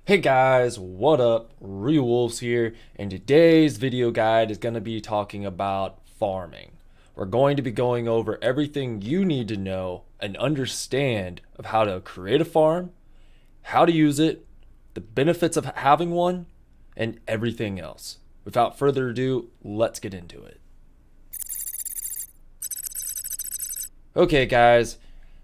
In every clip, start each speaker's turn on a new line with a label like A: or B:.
A: Hey guys, what up? Ryuwolves here, and today's video guide is going to be talking about farming. We're going to be going over everything you need to know and understand of how to create a farm, how to use it, the benefits of having one, and everything else. Without further ado, let's get into it. Okay guys,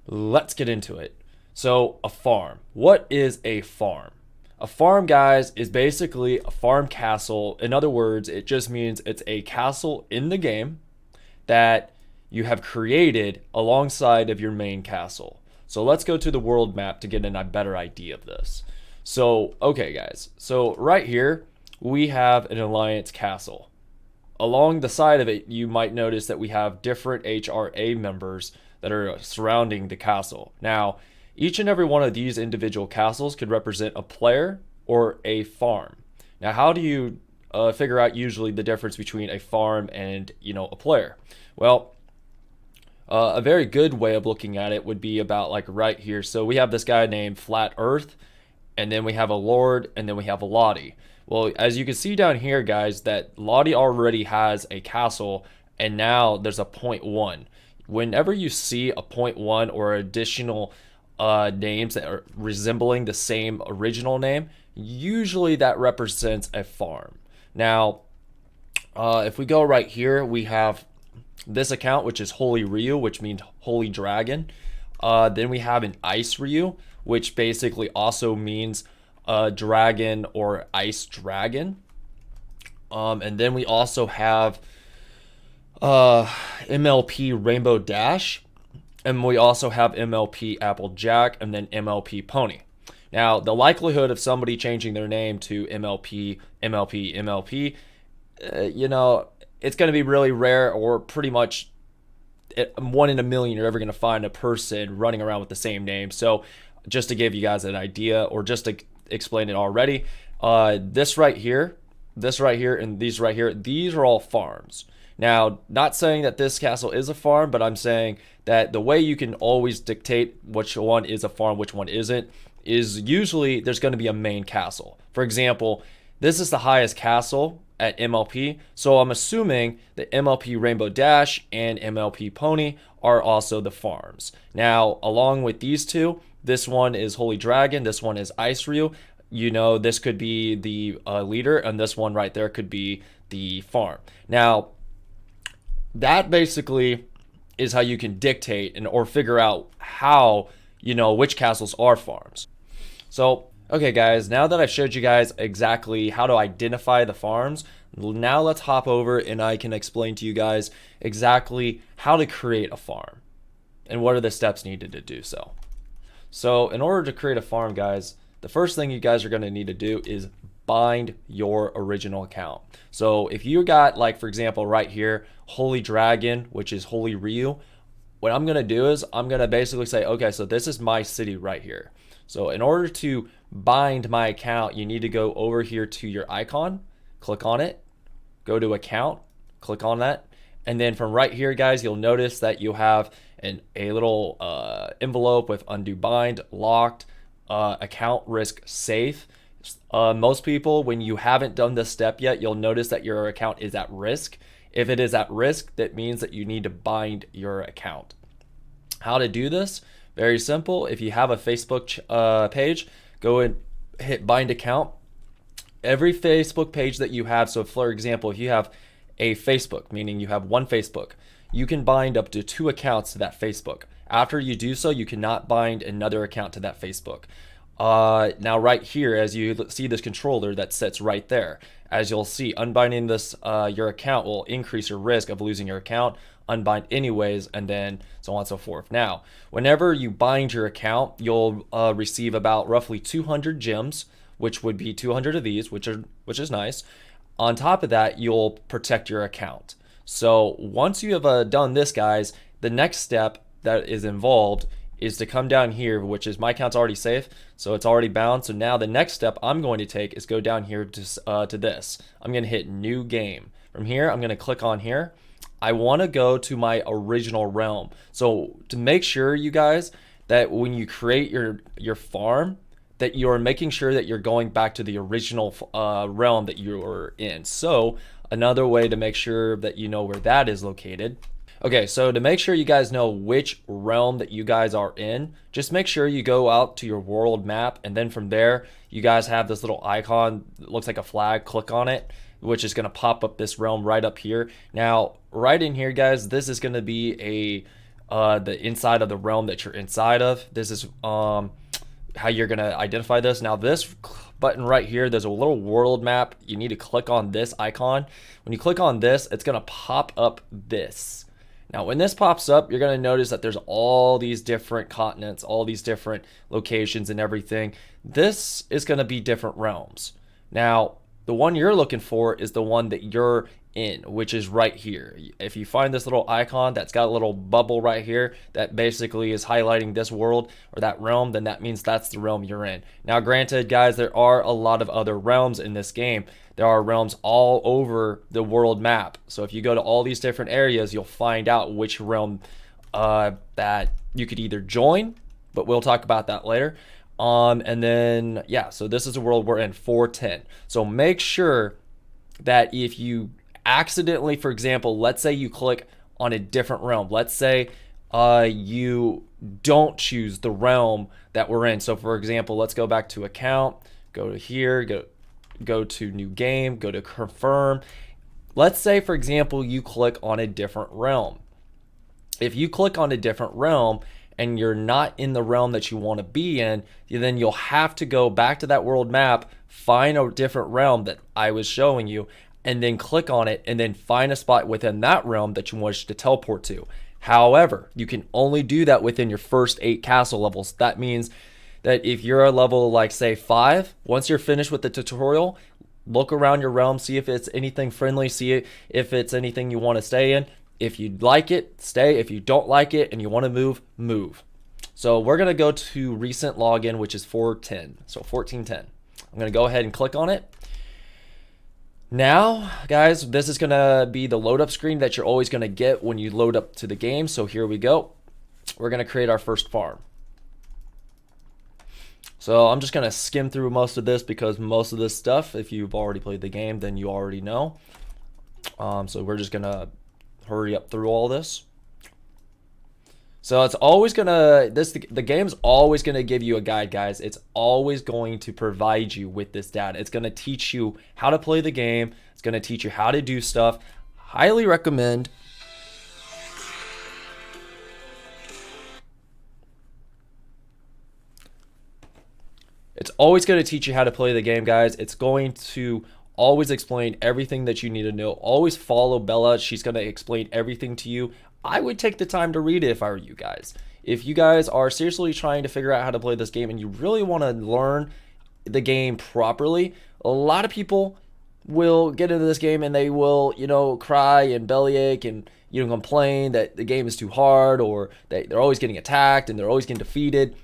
A: let's get into it. So, a farm. What is a farm? A farm, guys, is basically a farm castle. In other words, it just means it's a castle in the game that you have created alongside of your main castle. So let's go to the world map to get a better idea of this. So, okay, guys. So right here, we have an alliance castle. Along the side of it, you might notice that we have different HRA members that are surrounding the castle. Now, each and every one of these individual castles could represent a player or a farm. Now, how do you figure out usually the difference between a farm and a player? Well, a very good way of looking at it would be about like right here. So we have this guy named Flat Earth, and then we have a Lord, and then we have a Lottie. Well, as you can see down here, guys, that Lottie already has a castle, and now there's a point one. Whenever you see a point one or additional names that are resembling the same original name, usually that represents a farm. Now, if we go right here, we have this account, which is Holy Ryu, which means Holy Dragon. Then we have an Ice Ryu, which basically also means dragon or ice dragon. And then we also have MLP Rainbow Dash, and we also have MLP Applejack, and then MLP Pony. Now, the likelihood of somebody changing their name to MLP, it's going to be really rare, or pretty much one in a million you're ever going to find a person running around with the same name. So just to give you guys an idea, or just to explain it already, this right here, and these right here, these are all farms. Now, not saying that this castle is a farm, but I'm saying that the way you can always dictate which one is a farm, which one isn't, is usually there's going to be a main castle. For example, this is the highest castle at MLP, so I'm assuming that MLP Rainbow Dash and MLP Pony are also the farms. Now, along with these two, this one is Holy Dragon, this one is Ice Ryu. This could be the leader, and this one right there could be the farm. Now, that basically is how you can dictate or figure out how which castles are farms. So, okay guys, now that I've showed you guys exactly how to identify the farms, now let's hop over and I can explain to you guys exactly how to create a farm and what are the steps needed to do so. So in order to create a farm, guys, the first thing you guys are going to need to do is bind your original account. So if you got, like, for example, right here, Holy Dragon, which is Holy Ryu, what I'm going to do is I'm going to basically say, okay, so this is my city right here. So in order to bind my account, you need to go over here to your icon, click on it, go to account, click on that. And then from right here, guys, you'll notice that you have a little envelope with undo bind, locked, account risk safe. Most people, when you haven't done this step yet, you'll notice that your account is at risk. If it is at risk, that means that you need to bind your account. How to do this? Very simple. If you have a Facebook page, go and hit bind account. Every Facebook page that you have, so for example, if you have a Facebook, meaning you have one Facebook, you can bind up to 2 accounts to that Facebook. After you do so, you cannot bind another account to that Facebook. Now right here, as you see this controller that sits right there, as you'll see, unbinding this your account will increase your risk of losing your account. Unbind anyways, and then so on and so forth. Now, whenever you bind your account, you'll receive about roughly 200 gems, which would be 200 of these, which is nice. On top of that, you'll protect your account. So once you have done this, guys, the next step that is involved is to come down here, which is my account's already safe, so it's already bound. So now the next step I'm going to take is go down here to this. I'm going to hit new game. From here, I'm going to click on here. I want to go to my original realm. So to make sure, you guys, that when you create your farm, that you're making sure that you're going back to the original realm that you were in. So another way to make sure that you know where that is located. Okay, so to make sure you guys know which realm that you guys are in, just make sure you go out to your world map, and then from there, you guys have this little icon that looks like a flag. Click on it, which is going to pop up this realm right up here. Now, right in here, guys, this is going to be the inside of the realm that you're inside of. This is how you're going to identify this. Now, this button right here, there's a little world map. You need to click on this icon. When you click on this, it's going to pop up this. Now, when this pops up, you're going to notice that there's all these different continents, all these different locations and everything. This is going to be different realms. Now, the one you're looking for is the one that you're in, which is right here. If you find this little icon that's got a little bubble right here that basically is highlighting this world or that realm, then that means that's the realm you're in. Now, granted, guys, there are a lot of other realms in this game. There are realms all over the world map. So if you go to all these different areas, you'll find out which realm that you could either join, but we'll talk about that later. And then, yeah, so this is the world we're in, 410. So make sure that if you accidentally, for example, let's say you click on a different realm. Let's say you don't choose the realm that we're in. So for example, let's go back to account, go to here, go to new game, go to confirm. Let's say, for example, you click on a different realm. If you click on a different realm and you're not in the realm that you want to be in, then you'll have to go back to that world map, find a different realm that I was showing you, and then click on it, and then find a spot within that realm that you wish to teleport to. However, you can only do that within your first 8 castle levels. That means that if you're a level like say 5, once you're finished with the tutorial, look around your realm, see if it's anything friendly, see if it's anything you want to stay in. If you like it, stay. If you don't like it and you want to move, move. So we're going to go to recent login, which is 410. So 1410. I'm going to go ahead and click on it. Now, guys, this is going to be the load up screen that you're always going to get when you load up to the game. So here we go. We're going to create our first farm. So I'm just going to skim through most of this because most of this stuff, if you've already played the game, then you already know. So we're just going to hurry up through all this. So it's always going to, the game's always going to give you a guide, guys. It's always going to provide you with this data. It's going to teach you how to play the game. It's going to teach you how to do stuff. Highly recommend. It's always going to teach you how to play the game, guys. It's going to always explain everything that you need to know. Always follow Bella. She's going to explain everything to you. I would take the time to read it if I were you guys. If you guys are seriously trying to figure out how to play this game and you really want to learn the game properly, a lot of people will get into this game and they will, cry and bellyache and, complain that the game is too hard or they're always getting attacked and they're always getting defeated.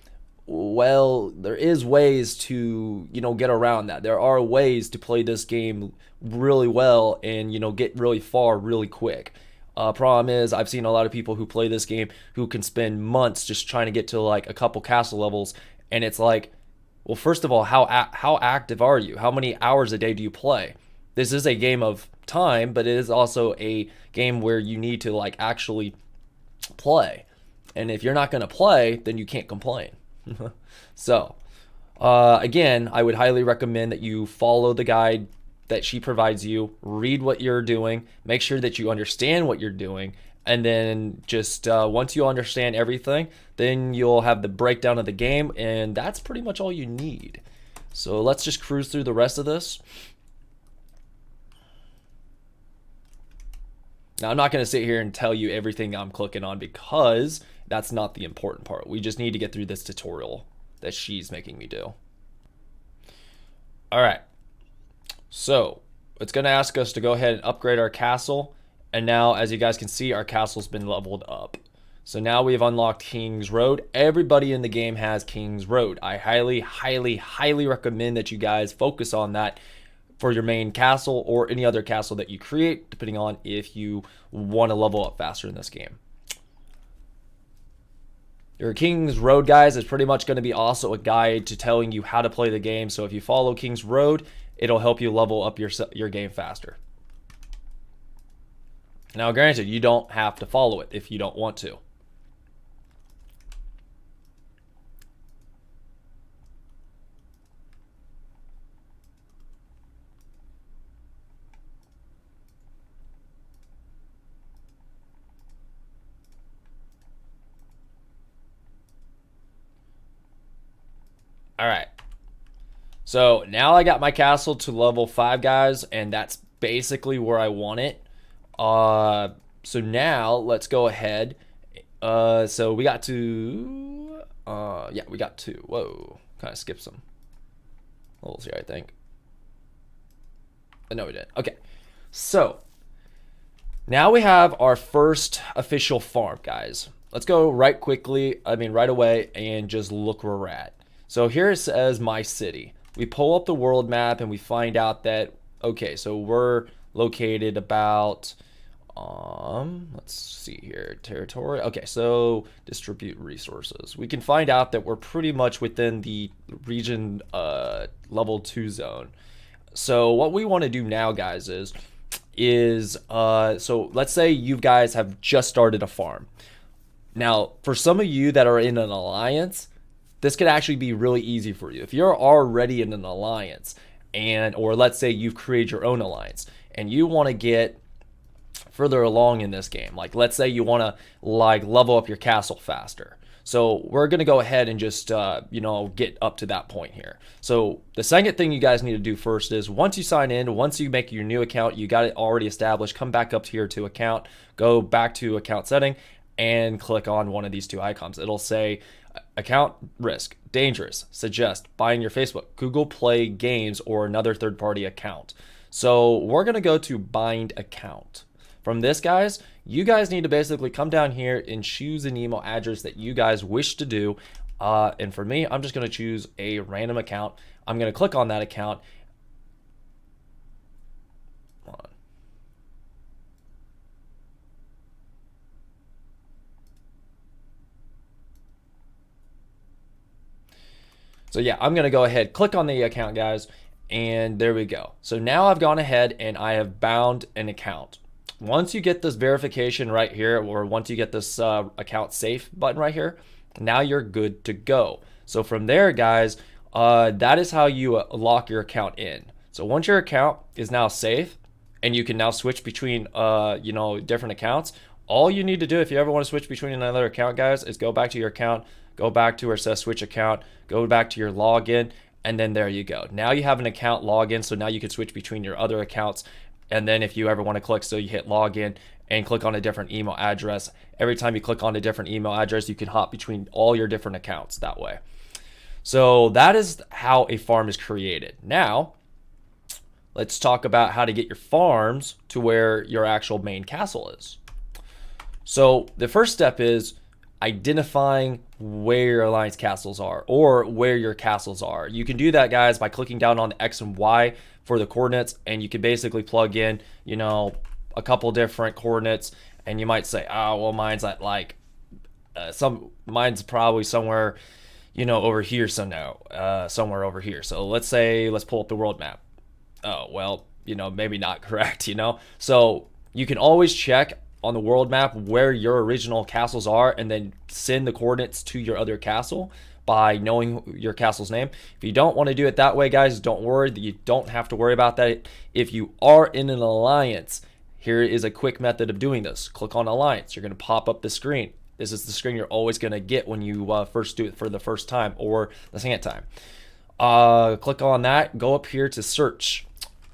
A: Well, there is ways to, get around that. There are ways to play this game really well and, get really far really quick. Problem is, I've seen a lot of people who play this game who can spend months just trying to get to like a couple castle levels, and it's like, well, first of all, how active are you? How many hours a day do you play? This is a game of time, but it is also a game where you need to like actually play. And if you're not going to play, then you can't complain. So, again, I would highly recommend that you follow the guide that she provides you, read what you're doing, make sure that you understand what you're doing, and then just once you understand everything, then you'll have the breakdown of the game, and that's pretty much all you need. So let's just cruise through the rest of this. Now, I'm not going to sit here and tell you everything I'm clicking on because that's not the important part. We just need to get through this tutorial that she's making me do. All right. So it's going to ask us to go ahead and upgrade our castle. And now, as you guys can see, our castle's been leveled up. So now we've unlocked King's Road. Everybody in the game has King's Road. I highly, highly, highly recommend that you guys focus on that for your main castle or any other castle that you create, depending on if you want to level up faster in this game. Your King's Road, guys, is pretty much going to be also a guide to telling you how to play the game. So if you follow King's Road, it'll help you level up your game faster. Now, granted, you don't have to follow it if you don't want to. All right. So now I got my castle to level 5, guys, and that's basically where I want it. So now let's go ahead. So we got to, yeah, we got to, whoa, kind of skipped some levels here, I think. No, we didn't. Okay. So now we have our first official farm, guys. Let's go right away and just look where we're at. So here it says my city. We pull up the world map and we find out that, okay, so we're located about, let's see here, territory. Okay, so distribute resources. We can find out that we're pretty much within the region level 2 zone. So what we want to do now, guys, is so let's say you guys have just started a farm. Now, for some of you that are in an alliance, this could actually be really easy for you. If you're already in an alliance, or let's say you've created your own alliance and you want to get further along in this game, like let's say you want to level up your castle faster. So we're going to go ahead and just get up to that point here. So the second thing you guys need to do first is once you sign in, once you make your new account, you got it already established, come back up here to account, go back to account setting and click on one of these two icons. It'll say account risk, dangerous, suggest, buying your Facebook, Google Play Games, or another third-party account. So we're going to go to bind account. From this, guys, you guys need to basically come down here and choose an email address that you guys wish to do. And for me, I'm just going to choose a random account. I'm going to click on that account. Hold on. So yeah, I'm going to go ahead, click on the account, guys, and there we go. So now I've gone ahead and I have bound an account. Once you get this verification right here, or once you get this account safe button right here, now you're good to go. So from there, guys, that is how you lock your account in. So once your account is now safe and you can now switch between different accounts, all you need to do if you ever want to switch between another account, guys, is go back to your account, go back to where it says switch account, go back to your login, and then there you go. Now you have an account login, so now you can switch between your other accounts. And then if you ever want to click, so you hit login and click on a different email address. Every time you click on a different email address, you can hop between all your different accounts that way. So that is how a farm is created. Now, let's talk about how to get your farms to where your actual main castle is. So the first step is identifying where your alliance castles are, or where your castles are. You can do that, guys, by clicking down on the X and Y for the coordinates, and you can basically plug in, a couple different coordinates, and you might say, oh, well, mine's at mine's probably somewhere, over here, somewhere over here. So let's pull up the world map. Oh, well, maybe not correct, So you can always check on the world map where your original castles are and then send the coordinates to your other castle by knowing your castle's name. If you don't want to do it that way, guys, don't worry. You don't have to worry about that. If you are in an alliance, here is a quick method of doing this. Click on alliance. You're going to pop up the screen. This is the screen you're always going to get when you first do it for the first time or the second time. Click on that. Go up here to search.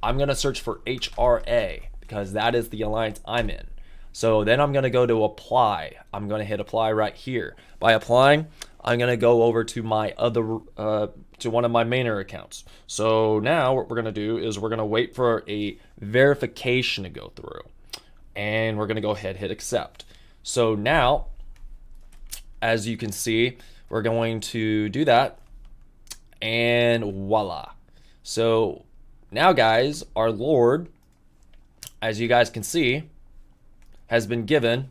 A: I'm going to search for HRA because that is the alliance I'm in. So then I'm going to go to apply. I'm going to hit apply right here. By applying, I'm going to go over to my to one of my mainer accounts. So now what we're going to do is we're going to wait for a verification to go through. And we're going to go ahead and hit accept. So now, as you can see, we're going to do that. And voila. So now, guys, our Lord, as you guys can see, has been given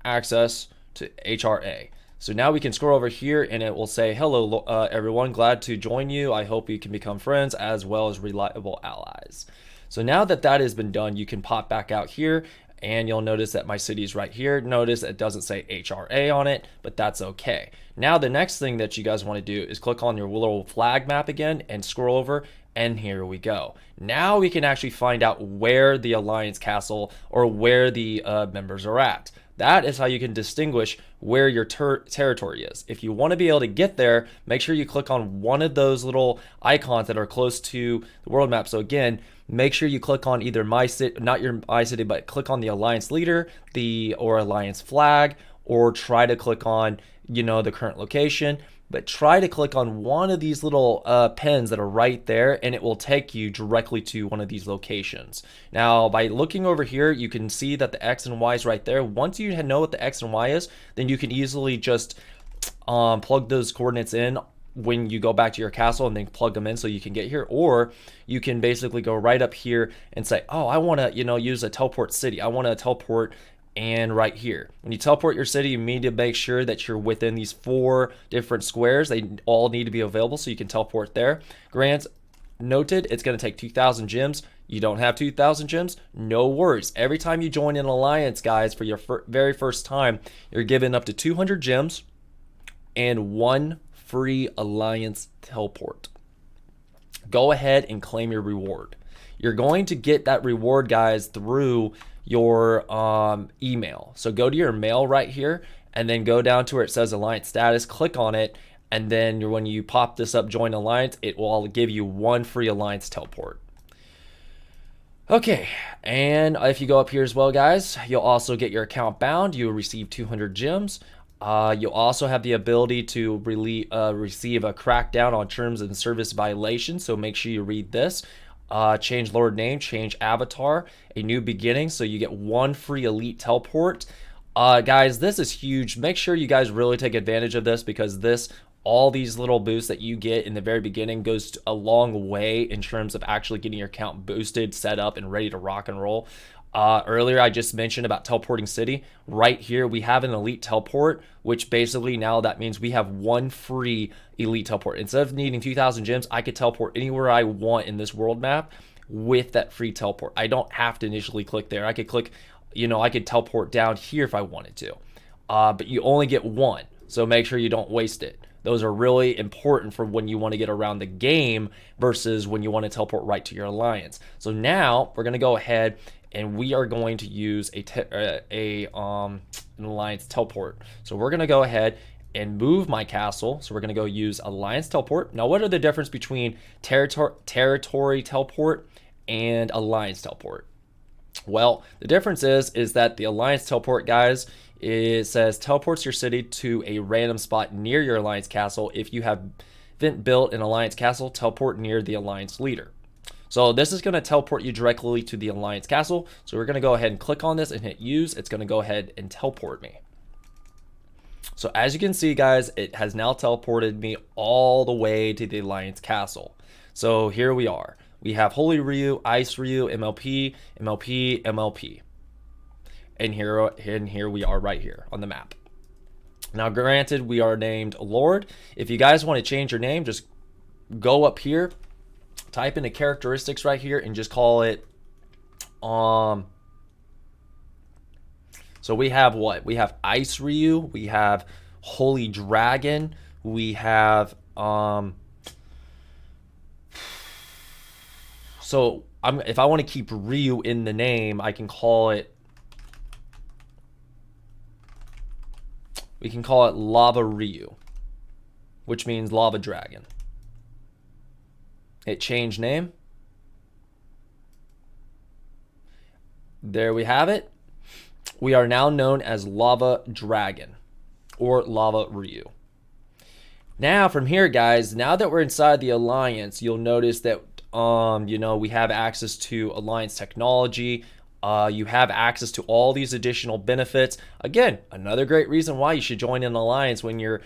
A: access to HRA. So now we can scroll over here and it will say, hello, everyone, glad to join you. I hope you can become friends as well as reliable allies. So now that that has been done, you can pop back out here and you'll notice that my city is right here. Notice it doesn't say HRA on it, but that's okay. Now the next thing that you guys want to do is click on your little flag map again and scroll over, and here we go. Now we can actually find out where the Alliance Castle or where the members are at. That is how you can distinguish where your territory is. If you want to be able to get there, make sure you click on one of those little icons that are close to the world map. So again, make sure you click on either my city, not your my city, but click on the Alliance leader, or Alliance flag, or try to click on, the current location. But try to click on one of these little pens that are right there, and it will take you directly to one of these locations. Now, by looking over here, you can see that the X and Y is right there. Once you know what the X and Y is, then you can easily just plug those coordinates in when you go back to your castle and then plug them in so you can get here. Or you can basically go right up here and say, oh, I want to, use a teleport city. I want to teleport. And right here, when you teleport your city, you need to make sure that you're within these 4 different squares. They all need to be available so you can teleport there. Grant noted, it's going to take 2,000 gems. You don't have 2,000 gems? No worries. Every time you join an alliance, guys, for your very first time, you're given up to 200 gems and 1 free alliance teleport. Go ahead and claim your reward. You're going to get that reward, guys, through your email. So go to your mail right here and then go down to where it says Alliance status, click on it, and then when you pop this up, join Alliance, it will give you 1 free Alliance teleport. Okay, and if you go up here as well, guys, you'll also get your account bound. You'll receive 200 gems. You'll also have the ability to receive a crackdown on terms and service violations, so make sure you read this. Change Lord name, change avatar, a new beginning, so you get 1 free elite teleport. Guys, this is huge. Make sure you guys really take advantage of this, because all these little boosts that you get in the very beginning goes a long way in terms of actually getting your account boosted, set up, and ready to rock and roll. Earlier I just mentioned about teleporting city. Right here we have an elite teleport, which basically now that means we have 1 free elite teleport. Instead of needing 2,000 gems, I could teleport anywhere I want in this world map with that free teleport. I don't have to initially click there. I could click, I could teleport down here if I wanted to, but you only get 1, so make sure you don't waste it. Those are really important for when you want to get around the game versus when you want to teleport right to your alliance. So now we're going to go ahead and we are going to use an alliance teleport. So we're going to go ahead and move my castle. So we're going to go use alliance teleport. Now, what are the difference between territory teleport and alliance teleport? Well, the difference is that the alliance teleport, guys, it says teleports your city to a random spot near your alliance castle. If you haven't built an alliance castle, teleport near the alliance leader. So this is going to teleport you directly to the alliance castle. So we're going to go ahead and click on this and hit use. It's going to go ahead and teleport me. So as you can see, guys, it has now teleported me all the way to the alliance castle. So here we are. We have Holy Ryu, Ice Ryu, MLP, MLP, MLP. And here we are right here on the map. Now, granted, we are named Lord. If you guys want to change your name, just go up here, type into characteristics right here, and just call it so we have what? We have Ice Ryu, we have Holy Dragon, we have so if I want to keep Ryu in the name, I can call it, we can call it Lava Ryu, which means Lava Dragon. Hit change name. There we have it. We are now known as Lava Dragon or Lava Ryu. Now from here, guys, now that we're inside the alliance, you'll notice that we have access to alliance technology. You have access to all these additional benefits. Again, another great reason why you should join an alliance when you're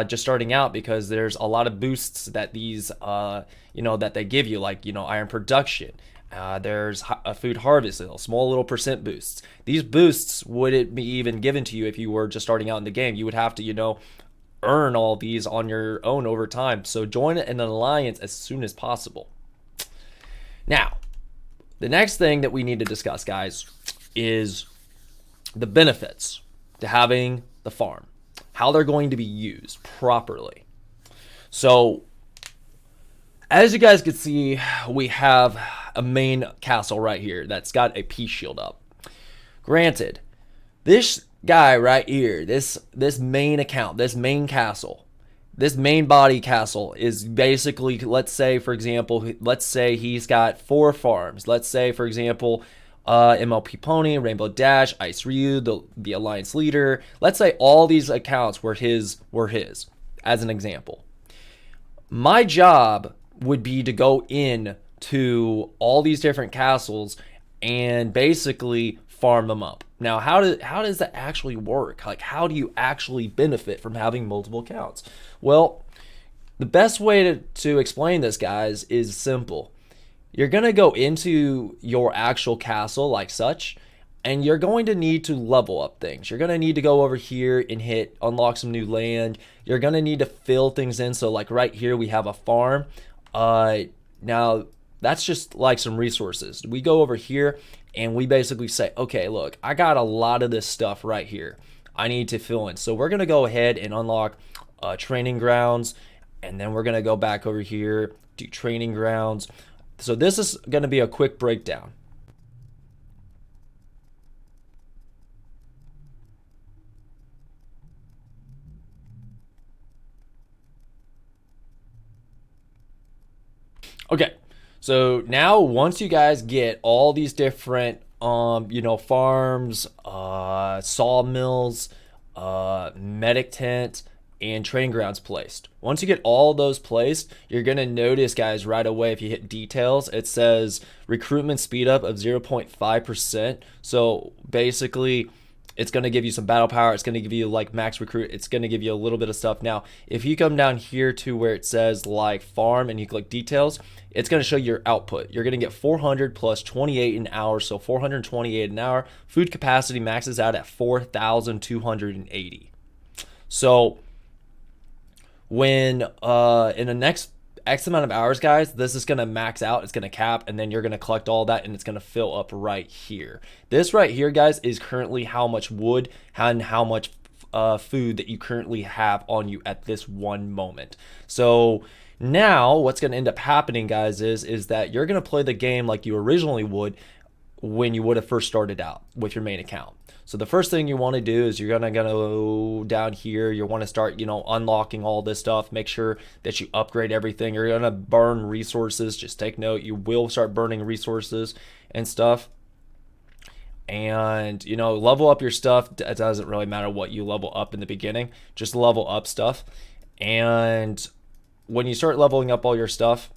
A: just starting out, because there's a lot of boosts that these that they give you, like iron production, There's a food harvest, small little percent boosts. These boosts wouldn't be even given to you if you were just starting out in the game. You would have to, earn all these on your own over time. So join an alliance as soon as possible. Now, the next thing that we need to discuss, guys, is the benefits to having the farm, how they're going to be used properly. So, as you guys can see, we have a main castle right here that's got a peace shield up. Granted, this guy right here, this main account, this main castle, this main body castle is basically, let's say, for example, let's say he's got 4 farms. Let's say, for example, MLP Pony, Rainbow Dash, Ice Ryu, the Alliance Leader. Let's say all these accounts were his, as an example. My job would be to go in to all these different castles and basically farm them up. Now, how does that actually work? Like, how do you actually benefit from having multiple accounts? Well, the best way to explain this, guys, is simple. You're going to go into your actual castle like such, and you're going to need to level up things. You're going to need to go over here and unlock some new land. You're going to need to fill things in. So like right here, we have a farm. Now, that's just like some resources. We go over here and we basically say, okay, look, I got a lot of this stuff right here I need to fill in. So we're going to go ahead and unlock training grounds. And then we're going to go back over here, do training grounds. So this is going to be a quick breakdown. Okay, so now once you guys get all these different, farms, sawmills, medic tent, and training grounds placed. Once you get all those placed, you're going to notice, guys, right away, if you hit details, it says recruitment speed up of 0.5%. So basically, it's going to give you some battle power. It's going to give you like max recruit. It's going to give you a little bit of stuff. Now, if you come down here to where it says like farm and you click details, it's going to show your output. You're going to get 400 plus 28 an hour. So 428 an hour. Food capacity maxes out at 4,280. So when in the next X amount of hours, guys, this is going to max out. It's going to cap, and then you're going to collect all that, and it's going to fill up right here. This right here, guys, is currently how much wood and how much food that you currently have on you at this one moment. So now what's going to end up happening, guys, is that you're going to play the game like you originally would when you would have first started out with your main account. So the first thing you want to do is you're gonna go down here. You want to start, unlocking all this stuff. Make sure that you upgrade everything. You're gonna burn resources. Just take note. You will start burning resources and stuff. And level up your stuff. It doesn't really matter what you level up in the beginning. Just level up stuff. And when you start leveling up all your stuff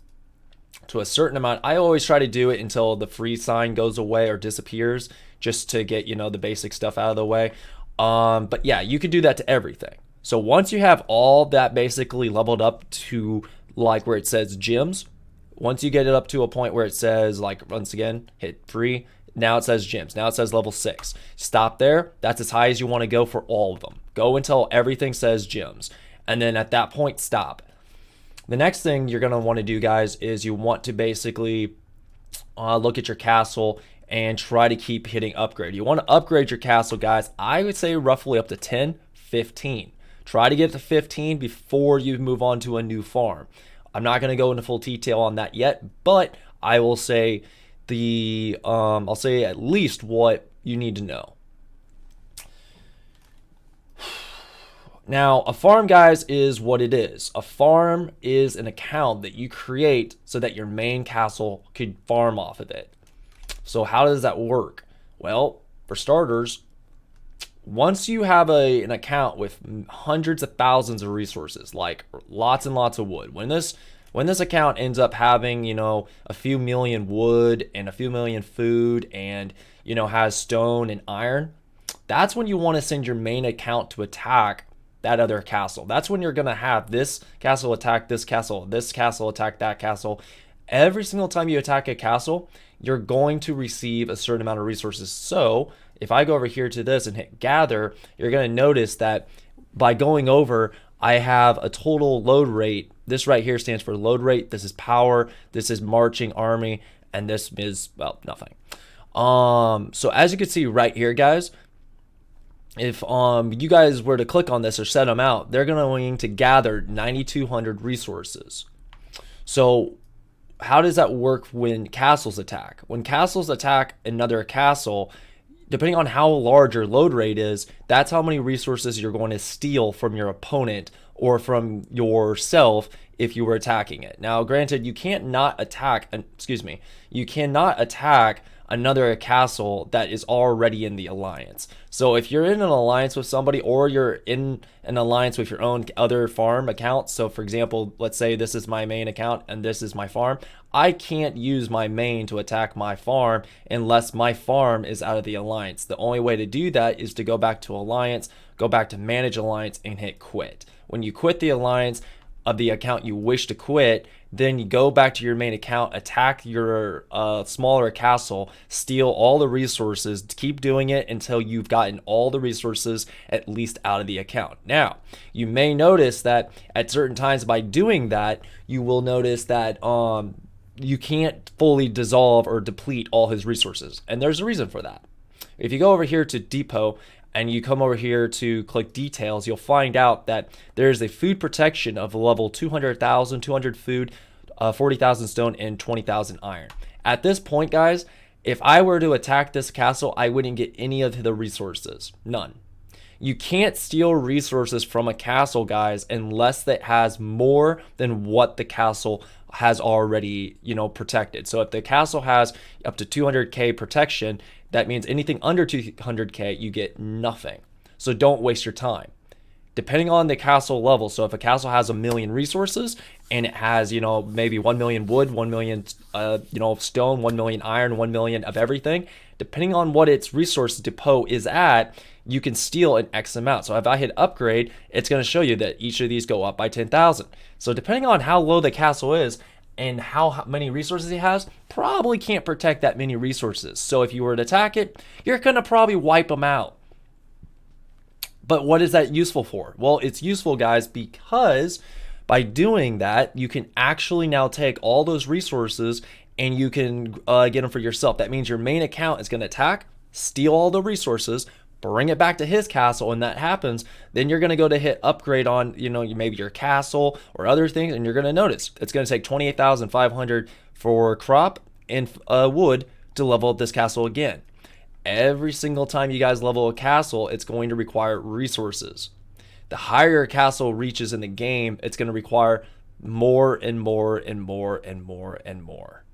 A: to a certain amount, I always try to do it until the free sign goes away or disappears, just to get the basic stuff out of the way. But yeah, you could do that to everything. So once you have all that basically leveled up to like where it says gyms, once you get it up to a point where it says, like, once again, hit free, now it says gyms, now it says level 6. Stop there. That's as high as you want to go for all of them. Go until everything says gyms, and then at that point stop. The next thing you're going to want to do, guys, is you want to basically look at your castle and try to keep hitting upgrade. You want to upgrade your castle, guys. I would say roughly up to 10, 15. Try to get to 15 before you move on to a new farm. I'm not going to go into full detail on that yet, but I will say I'll say at least what you need to know. Now, a farm, guys, is what it is. A farm is an account that you create so that your main castle could farm off of it. So how does that work? Well, for starters, once you have an account with hundreds of thousands of resources, like lots and lots of wood, when this account ends up having, a few million wood and a few million food and, has stone and iron, that's when you want to send your main account to attack that other castle. That's when you're going to have this castle attack this castle attack that castle. Every single time you attack a castle, you're going to receive a certain amount of resources. So if I go over here to this and hit gather, you're going to notice that by going over, I have a total load rate. This right here stands for load rate. This is power. This is marching army. And this is, well, nothing. So as you can see right here, guys, if you guys were to click on this or set them out, they're going to gather 9,200 resources. So how does that work when castles attack? When castles attack another castle, depending on how large your load rate is, that's how many resources you're going to steal from your opponent or from yourself if you were attacking it. Now, granted, you can't not attack, you cannot attack another castle that is already in the alliance. So if you're in an alliance with somebody, or you're in an alliance with your own other farm account, so for example, let's say this is my main account and this is my farm, I can't use my main to attack my farm unless my farm is out of the alliance. The only way to do that is to go back to alliance, go back to manage alliance, and hit quit. When you quit the alliance of the account you wish to quit, then you go back to your main account, attack your smaller castle, steal all the resources, keep doing it until you've gotten all the resources at least out of the account. Now, you may notice that at certain times by doing that, you will notice that you can't fully dissolve or deplete all his resources. And there's a reason for that. If you go over here to depot and you come over here to click details, you'll find out that there's a food protection of level 200,000, 200 food, 40,000 stone, and 20,000 iron. At this point, guys, if I were to attack this castle, I wouldn't get any of the resources. None. You can't steal resources from a castle, guys, unless it has more than what the castle has already, protected. So if the castle has up to 200k protection, that means anything under 200k, you get nothing. So don't waste your time. Depending on the castle level, so if a castle has 1 million resources and it has, maybe 1 million wood, 1 million, stone, 1 million iron, 1 million of everything, depending on what its resource depot is at, you can steal an X amount. So if I hit upgrade, it's going to show you that each of these go up by 10,000. So depending on how low the castle is and how many resources it has, probably can't protect that many resources. So if you were to attack it, you're going to probably wipe them out. But what is that useful for? Well, it's useful, guys, because by doing that, you can actually now take all those resources and you can get them for yourself. That means your main account is going to attack, steal all the resources, bring it back to his castle. When that happens, then you're going to go to hit upgrade on, maybe your castle or other things, and you're going to notice it's going to take 28,500 for crop and wood to level up this castle again. Every single time you guys level a castle, it's going to require resources. The higher a castle reaches in the game, it's going to require more and more and more and more and more.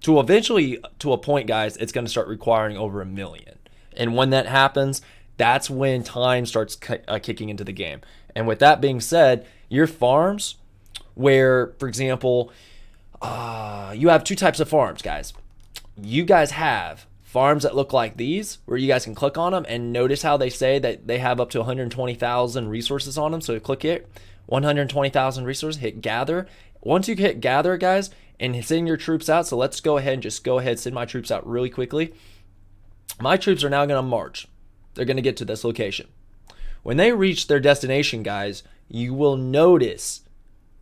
A: To eventually, to a point, guys, it's going to start requiring over 1 million. And when that happens, that's when time starts kicking into the game. And with that being said, your farms where, for example, you have two types of farms, guys. You guys have farms that look like these, where you guys can click on them and notice how they say that they have up to 120,000 resources on them. So click it, 120,000 resources, hit gather. Once you hit gather, guys, and send your troops out, so let's go ahead and send my troops out really quickly. My troops are now going to march. They're going to get to this location. When they reach their destination, guys, you will notice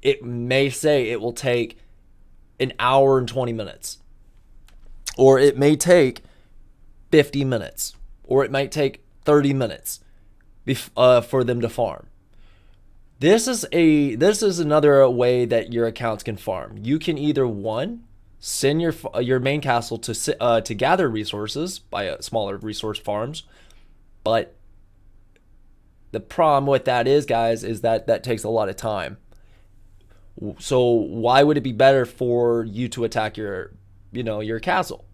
A: it may say it will take an hour and 20 minutes. Or it may take 50 minutes, or it might take 30 minutes for them to farm. This is another way that your accounts can farm. You can either, one, send your main castle to gather resources by smaller resource farms, but the problem with that is, guys, is that takes a lot of time. So why would it be better for you to attack your castle?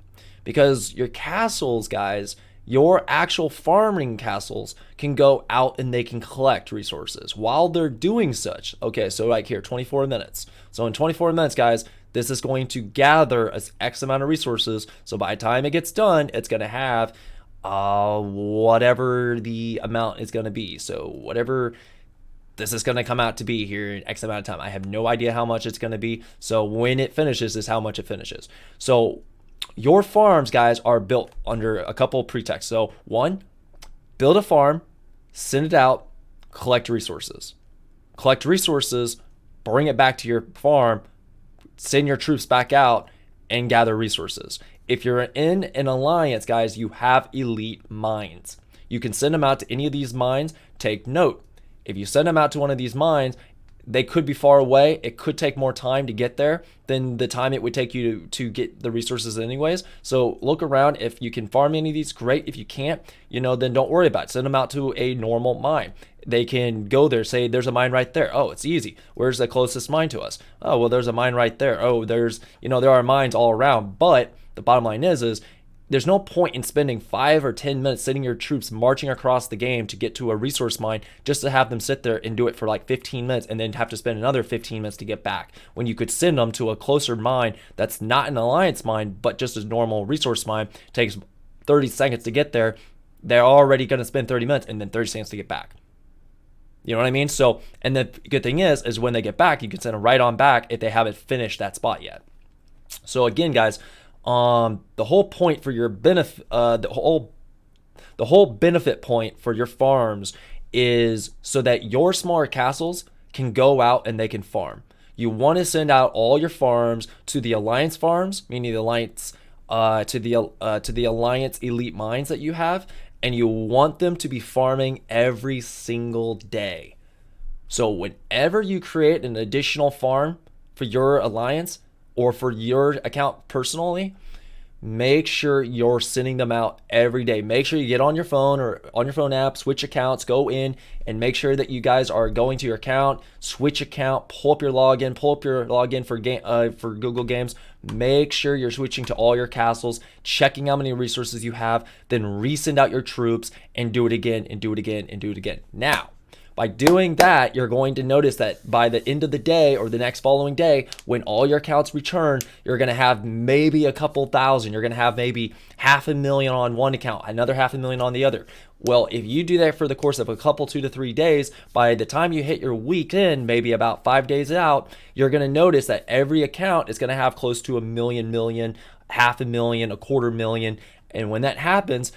A: Because your castles, guys, your actual farming castles can go out and they can collect resources while they're doing such. Okay, so right here, 24 minutes. So in 24 minutes, guys, this is going to gather X amount of resources. So by the time it gets done, it's going to have whatever the amount is going to be. So whatever this is going to come out to be here in X amount of time. I have no idea how much it's going to be. So when it finishes is how much it finishes. So your farms, guys, are built under a couple of pretexts. So one, build a farm, send it out, collect resources. Collect resources, bring it back to your farm, send your troops back out, and gather resources. If you're in an alliance, guys, you have elite mines. You can send them out to any of these mines. Take note, if you send them out to one of these mines, they could be far away. It could take more time to get there than the time it would take you to get the resources anyways. So look around. If you can farm any of these, great. If you can't, then don't worry about it. Send them out to a normal mine. They can go there, say there's a mine right there. Oh, it's easy. Where's the closest mine to us? Oh, well, there's a mine right there. Oh, there are mines all around. But the bottom line is there's no point in spending 5 or 10 minutes sending your troops marching across the game to get to a resource mine just to have them sit there and do it for like 15 minutes and then have to spend another 15 minutes to get back, when you could send them to a closer mine that's not an alliance mine but just a normal resource mine. It takes 30 seconds to get there. They're already going to spend 30 minutes and then 30 seconds to get back. You know what I mean? So, and the good thing is when they get back, you can send them right on back if they haven't finished that spot yet. So again, guys, the whole point for your benefit, the whole benefit point for your farms is so that your smaller castles can go out and they can farm. You want to send out all your farms to the alliance farms, meaning the alliance, to the alliance elite mines that you have, and you want them to be farming every single day. So whenever you create an additional farm for your alliance or for your account personally, make sure you're sending them out every day. Make sure you get on your phone or on your phone app, switch accounts, go in and make sure that you guys are going to your account, switch account, pull up your login for Google Games. Make sure you're switching to all your castles, checking how many resources you have, then resend out your troops and do it again and do it again and do it again. Now, by doing that, you're going to notice that by the end of the day or the next following day, when all your accounts return, you're going to have maybe a couple thousand. You're going to have maybe 500,000 on one account, another 500,000 on the other. Well, if you do that for the course of a couple 2 to 3 days, by the time you hit your weekend, maybe about 5 days out, you're going to notice that every account is going to have close to 1 million, 500,000, 250,000. And when that happens,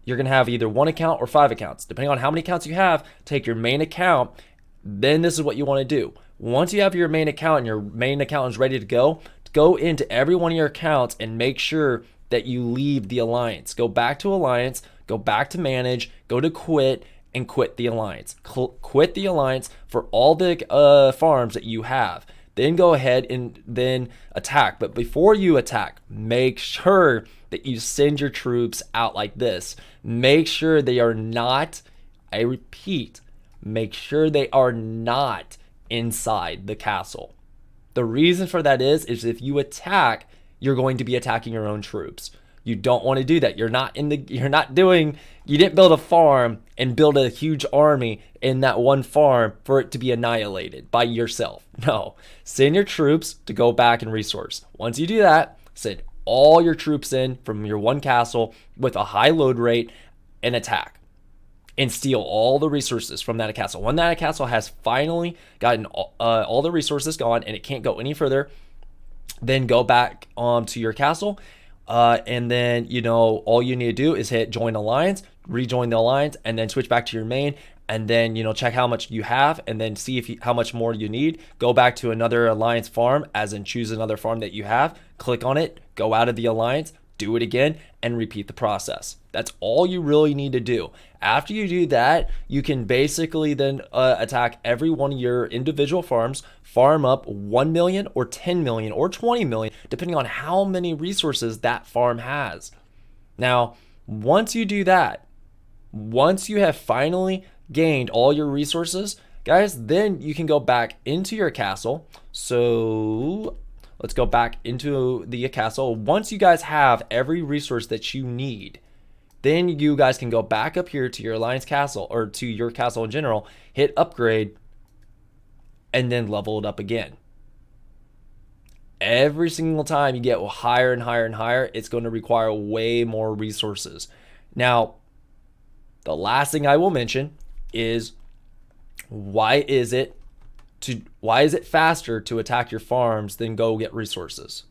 A: you're going to have either one account or 5 accounts. Depending on how many accounts you have, take your main account. Then this is what you want to do. Once you have your main account and your main account is ready to go into every one of your accounts and make sure that you leave the alliance. Go back to alliance, go back to manage, go to quit, and quit the alliance. Quit the alliance for all the farms that you have. Then go ahead and then attack. But before you attack, make sure that you send your troops out like this. Make sure they are not, I repeat, make sure they are not inside the castle. The reason for that is if you attack, you're going to be attacking your own troops. You don't want to do that. You didn't build a farm and build a huge army in that one farm for it to be annihilated by yourself. No, send your troops to go back and resource. Once you do that, send all your troops in from your one castle with a high load rate and attack and steal all the resources from that castle. When that castle has finally gotten all the resources gone and it can't go any further, then go back to your castle. And then, all you need to do is hit join alliance, rejoin the alliance, and then switch back to your main. And then, check how much you have and then see how much more you need. Go back to another alliance farm, as in choose another farm that you have, click on it, go out of the alliance, do it again, and repeat the process. That's all you really need to do. After you do that, you can basically then attack every one of your individual farms, farm up 1 million or 10 million or 20 million, depending on how many resources that farm has. Now, once you do that, once you have finally gained all your resources, guys, then you can go back into your castle. So let's go back into the castle. Once you guys have every resource that you need, then you guys can go back up here to your alliance castle or to your castle in general, hit upgrade, and then level it up again. Every single time you get higher and higher and higher, it's going to require way more resources. Now, the last thing I will mention is Why is it faster to attack your farms than go get resources?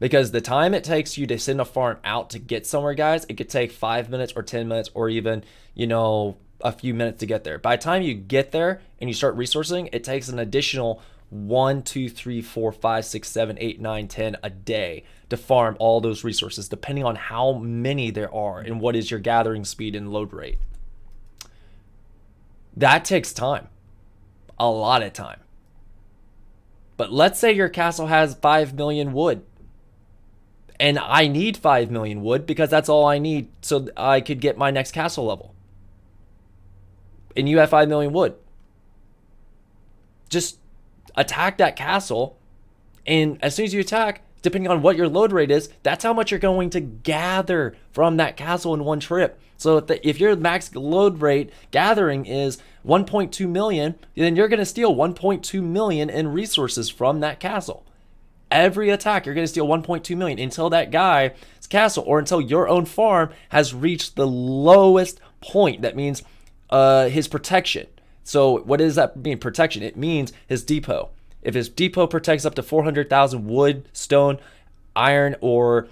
A: Because the time it takes you to send a farm out to get somewhere, guys, it could take 5 minutes or 10 minutes or even, a few minutes to get there. By the time you get there and you start resourcing, it takes an additional 1, 2, 3, 4, 5, 6, 7, 8, 9, 10 a day to farm all those resources, depending on how many there are and what is your gathering speed and load rate. That takes time, a lot of time. But let's say your castle has 5 million wood. And I need 5 million wood because that's all I need so I could get my next castle level. And you have 5 million wood. Just attack that castle. And as soon as you attack, depending on what your load rate is, that's how much you're going to gather from that castle in one trip. So if your max load rate gathering is 1.2 million, then you're going to steal 1.2 million in resources from that castle. Every attack, you're going to steal 1.2 million until that guy's castle or until your own farm has reached the lowest point. That means his protection. So what does that mean, protection? It means his depot. If his depot protects up to 400,000 wood, stone, iron, or,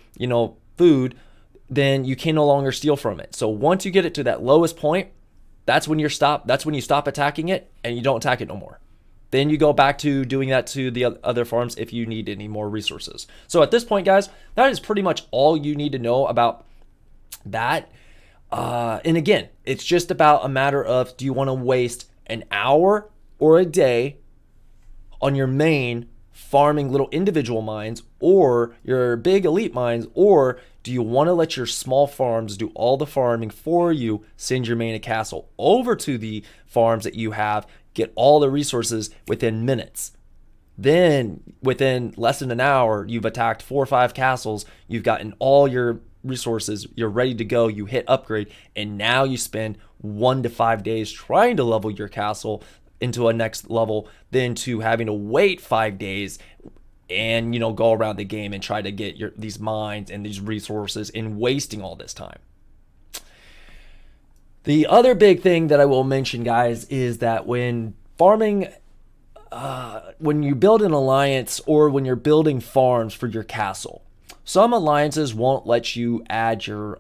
A: food, then you can no longer steal from it. So once you get it to that lowest point, that's when you stop attacking it and you don't attack it no more. Then you go back to doing that to the other farms if you need any more resources. So at this point, guys, that is pretty much all you need to know about that. And again, it's just about a matter of, do you want to waste an hour or a day on your main farming little individual mines or your big elite mines, or do you want to let your small farms do all the farming for you, send your main and castle over to the farms that you have, get all the resources within minutes? Then within less than an hour, you've attacked 4 or 5 castles, you've gotten all your resources, you're ready to go, you hit upgrade, and now you spend 1 to 5 days trying to level your castle into a next level, then to having to wait 5 days and go around the game and try to get these mines and these resources and wasting all this time. The other big thing that I will mention, guys, is that when farming, when you build an alliance or when you're building farms for your castle, some alliances won't let you add your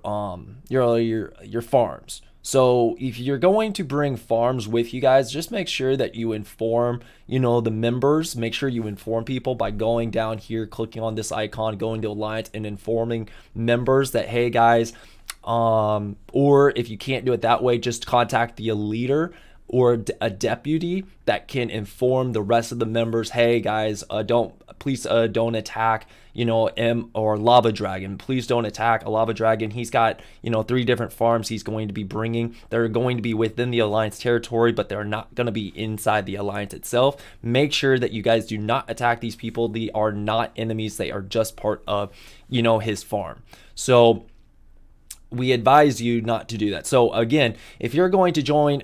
A: farms. So if you're going to bring farms with you guys, just make sure that you inform, the members. Make sure you inform people by going down here, clicking on this icon, going to Alliance, and informing members that, hey guys, or if you can't do it that way, just contact the leader or a deputy that can inform the rest of the members, hey guys, don't attack, M or Lava Dragon. Please don't attack a Lava Dragon. He's got, 3 different farms he's going to be bringing. They're going to be within the Alliance territory, but they're not going to be inside the Alliance itself. Make sure that you guys do not attack these people. They are not enemies. They are just part of, his farm. So we advise you not to do that. So again, if you're going to join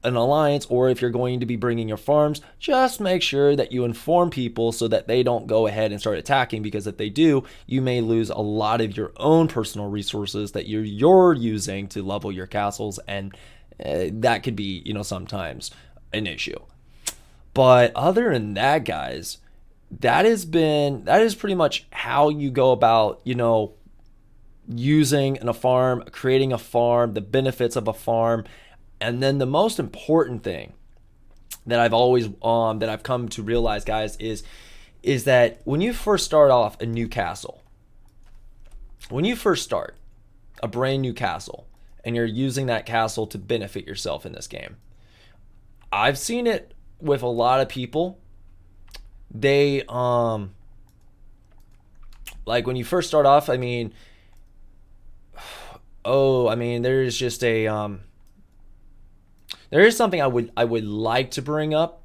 A: an alliance, or if you're going to be bringing your farms, just make sure that you inform people so that they don't go ahead and start attacking, because if they do, you may lose a lot of your own personal resources that you're using to level your castles, and that could be, sometimes an issue. But other than that, guys, that is pretty much how you go about, using a farm, creating a farm, the benefits of a farm. And then the most important thing that I've come to realize, guys, is that when you first start off a new castle, when you first start a brand new castle and you're using that castle to benefit yourself in this game, I've seen it with a lot of people. They like when you first start off, there's just there is something I would like to bring up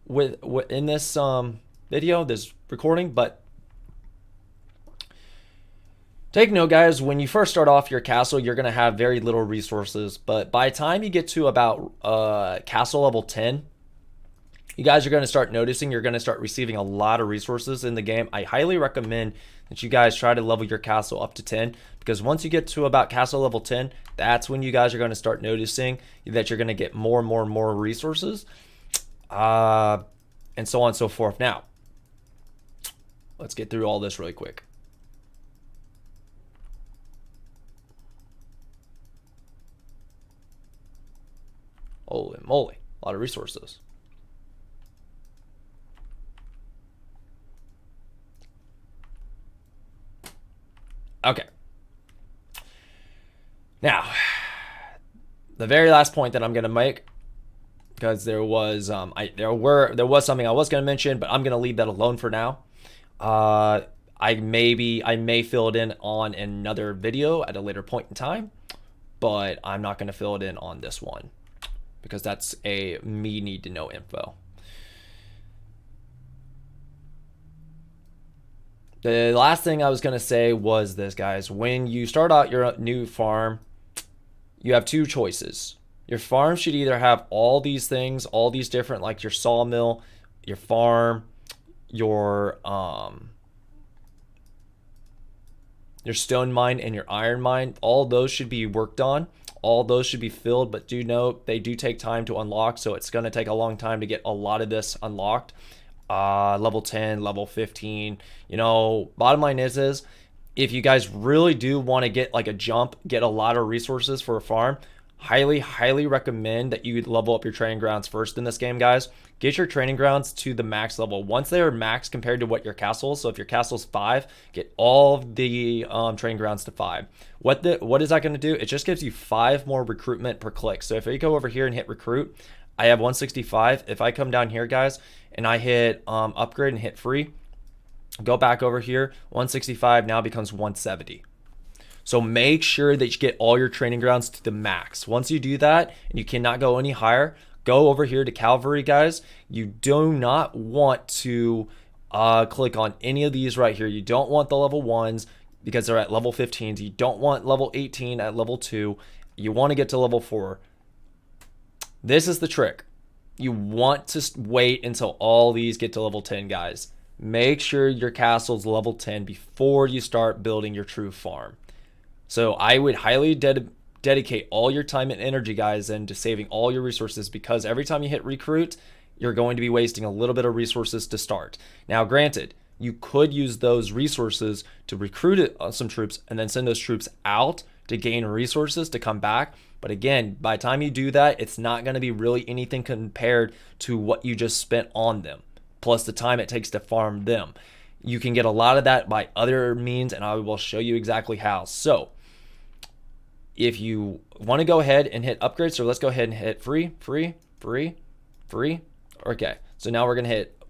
A: in this video, this recording, but take note, guys, when you first start off your castle, you're going to have very little resources, but by the time you get to about castle level 10, you guys are going to start noticing you're going to start receiving a lot of resources in the game. I highly recommend that you guys try to level your castle up to 10, because once you get to about castle level 10, that's when you guys are going to start noticing that you're going to get more and more and more resources, and so on and so forth. Now, let's get through all this really quick. Holy moly, a lot of resources. Okay. Now, the very last point that I'm going to make, because there was there was something I was going to mention, but I'm going to leave that alone for now. I may fill it in on another video at a later point in time, but I'm not going to fill it in on this one because that's a me need to know info. The last thing I was going to say was this, guys. When you start out your new farm, you have two choices. Your farm should either have all these things, all these different, like your sawmill, your farm, your stone mine, and your iron mine. All those should be worked on. All those should be filled, but do note they do take time to unlock, so it's going to take a long time to get a lot of this unlocked. Level 10, level 15, you know, bottom line is if you guys really do want to get like a jump, get a lot of resources for a farm, highly recommend that you level up your training grounds first in this game, guys. Get your training grounds to the max level. Once they are max compared to what your castle is, so if your castle's 5, get all of the training grounds to 5. What is that going to do? It just gives you 5 more recruitment per click. So if you go over here and hit recruit, I have 165. If I come down here, guys, and I hit upgrade and hit free, go back over here, 165 now becomes 170. So make sure that you get all your training grounds to the max. Once you do that and you cannot go any higher, go over here to cavalry, guys. You do not want to click on any of these right here. You don't want the level 1s because they're at level 15s. You don't want level 18 at level 2. You want to get to level 4. This is the trick. You want to wait until all these get to level 10, guys. Make sure your castle's level 10 before you start building your true farm. So I would highly dedicate all your time and energy, guys, into saving all your resources, because every time you hit recruit, you're going to be wasting a little bit of resources to start. Now, granted, you could use those resources to recruit some troops and then send those troops out to gain resources to come back. But again, by the time you do that, it's not going to be really anything compared to what you just spent on them, plus the time it takes to farm them. You can get a lot of that by other means, and I will show you exactly how. So if you want to go ahead and hit upgrade, so let's go ahead and hit free. Okay, so now we're going to hit,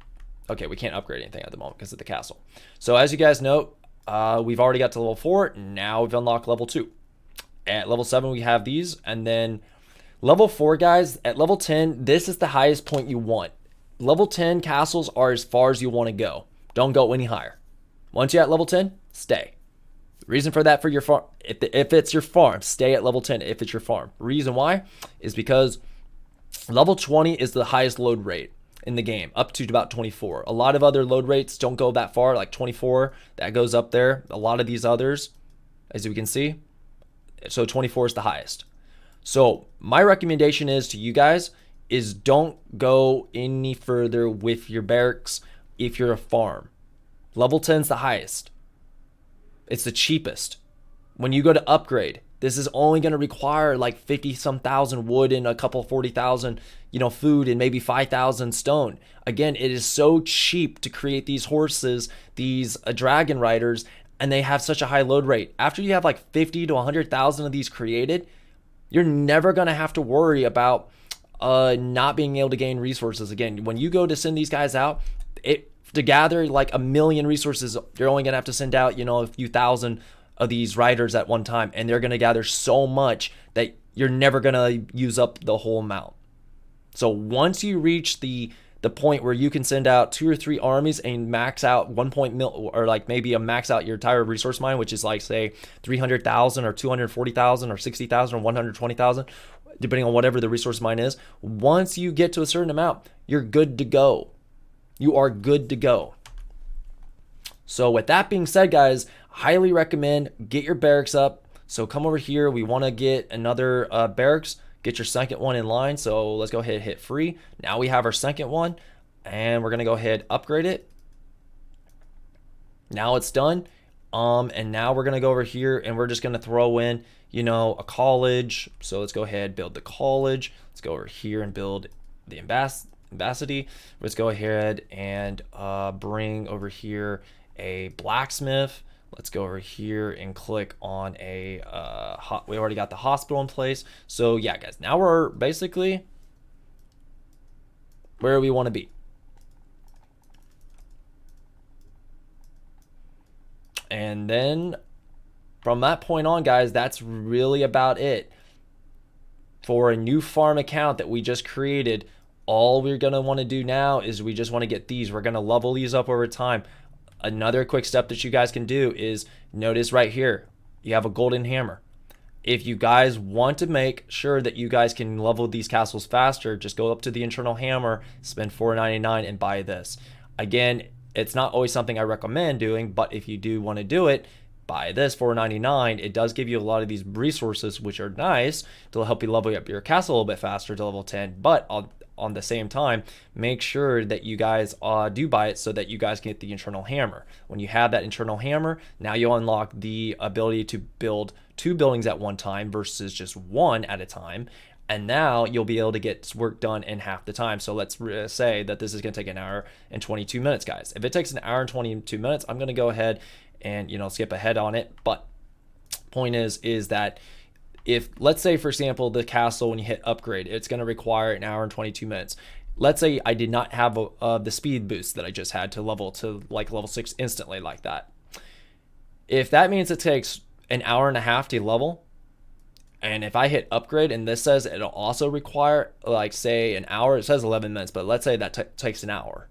A: okay, we can't upgrade anything at the moment because of the castle. So as you guys know, we've already got to level 4. Now we've unlocked level 2. At level 7, we have these. And then level 4, guys, at level 10, this is the highest point you want. Level 10 castles are as far as you want to go. Don't go any higher. Once you're at level 10, stay. The reason for that, for your farm, if it's your farm, stay at level 10 if it's your farm. The reason why is because level 20 is the highest load rate in the game, up to about 24. A lot of other load rates don't go that far, like 24, that goes up there. A lot of these others, as we can see, so 24 is the highest. So my recommendation is to you guys is don't go any further with your barracks if you're a farm. Level 10 is the highest. It's the cheapest. When you go to upgrade, this is only going to require like 50-some thousand wood and a couple 40,000, food and maybe 5,000 stone. Again, it is so cheap to create these horses, these dragon riders, and they have such a high load rate. After you have like 50 to 100,000 of these created, you're never going to have to worry about not being able to gain resources again. When you go to send these guys out, to gather like 1 million resources, you're only going to have to send out, a few thousand of these riders at one time, and they're going to gather so much that you're never going to use up the whole amount. So once you reach the point where you can send out 2 or 3 armies and max out or like maybe max out your entire resource mine, which is like say 300,000 or 240,000 or 60,000 or 120,000, depending on whatever the resource mine is. Once you get to a certain amount, you're good to go. You are good to go. So with that being said, guys, highly recommend get your barracks up. So come over here. We want to get another barracks. Get your second one in line. So let's go ahead and hit free. Now we have our second one, and we're going to go ahead upgrade it. Now it's done. And now we're going to go over here and we're just going to throw in, you know, a college. So let's go ahead, build the college. Let's go over here and build the embassy. Let's go ahead and bring over here a blacksmith. Let's go over here and click on a, we already got the hospital in place. So yeah, guys, now we're basically where we want to be. And then from that point on, guys, that's really about it. For a new farm account that we just created, all we're going to want to do now is we just want to get these. We're going to level these up over time. Another quick step that you guys can do is notice right here, you have a golden hammer. If you guys want to make sure that you guys can level these castles faster, just go up to the internal hammer, spend $4.99 and buy this. Again, it's not always something I recommend doing, but if you do want to do it, buy this $4.99. It does give you a lot of these resources, which are nice to help you level up your castle a little bit faster to level 10. But on the same time, make sure that you guys do buy it so that you guys get the internal hammer. When you have that internal hammer, now you'll unlock the ability to build 2 buildings at one time versus just 1 at a time. And now you'll be able to get work done in half the time. So let's say that this is going to take an hour and 22 minutes, guys. If it takes an hour and 22 minutes, I'm going to go ahead and, you know, skip ahead on it. But point is that if, let's say, for example, the castle, when you hit upgrade, it's going to require an hour and 22 minutes. Let's say I did not have the speed boost that I just had to level to like level 6 instantly like that. If that means it takes an hour and a half to level, and if I hit upgrade and this says it'll also require, like, say an hour, it says 11 minutes, but let's say that takes an hour.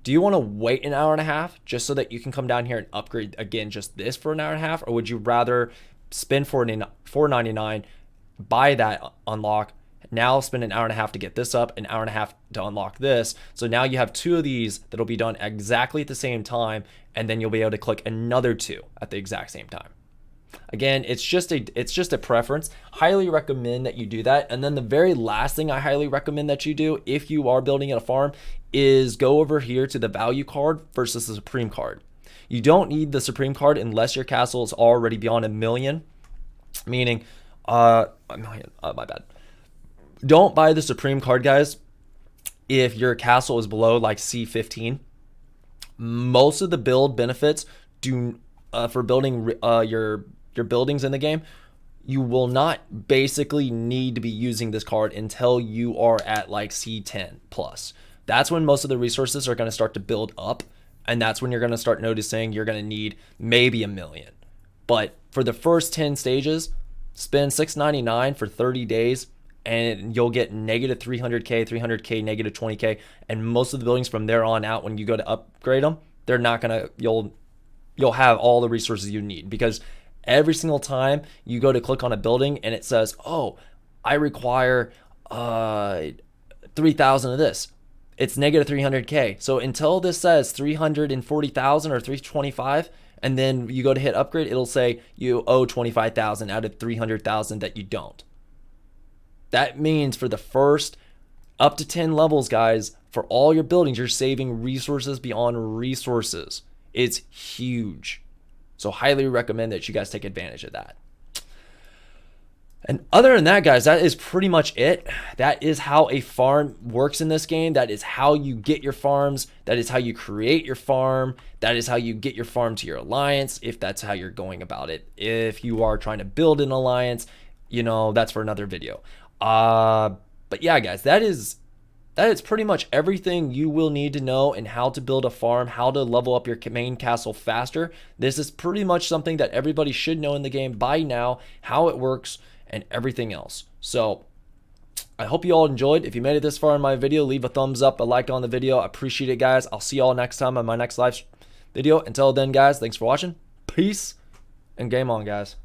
A: Do you want to wait an hour and a half just so that you can come down here and upgrade again just this for an hour and a half? Or would you rather spend $4.99, buy that unlock, now spend an hour and a half to get this up, an hour and a half to unlock this? So now you have 2 of these that'll be done exactly at the same time, and then you'll be able to click another 2 at the exact same time. Again, it's just a preference. Highly recommend that you do that. And then the very last thing I highly recommend that you do if you are building a farm is go over here to the value card versus the supreme card. You don't need the supreme card unless your castle is already beyond 1 million, meaning my bad. Don't buy the supreme card, guys, if your castle is below like C15. Most of the build benefits do for building your buildings in the game, you will not basically need to be using this card until you are at like C10 plus. That's when most of the resources are going to start to build up, and that's when you're going to start noticing you're going to need maybe 1 million. But for the first 10 stages, spend $6.99 for 30 days and you'll get negative 300k, 300k, negative 20k, and most of the buildings from there on out, when you go to upgrade them, they're not going to, you'll have all the resources you need, because every single time you go to click on a building and it says, oh, I require 3,000 of this, it's negative 300k. So until this says 340,000 or 325, and then you go to hit upgrade, it'll say you owe 25,000 out of 300,000 that you don't. That means for the first up to 10 levels, guys, for all your buildings, you're saving resources beyond resources. It's huge. So highly recommend that you guys take advantage of that. And other than that, guys, that is pretty much it. That is how a farm works in this game. That is how you get your farms. That is how you create your farm. That is how you get your farm to your alliance, if that's how you're going about it. If you are trying to build an alliance, you know, that's for another video. But yeah, guys, that is pretty much everything you will need to know in how to build a farm, how to level up your main castle faster. This is pretty much something that everybody should know in the game by now, how it works and everything else. So I hope you all enjoyed. If you made it this far in my video, leave a thumbs up, a like on the video. I appreciate it, guys. I'll see you all next time on my next live video. Until then, guys, thanks for watching. Peace and game on, guys.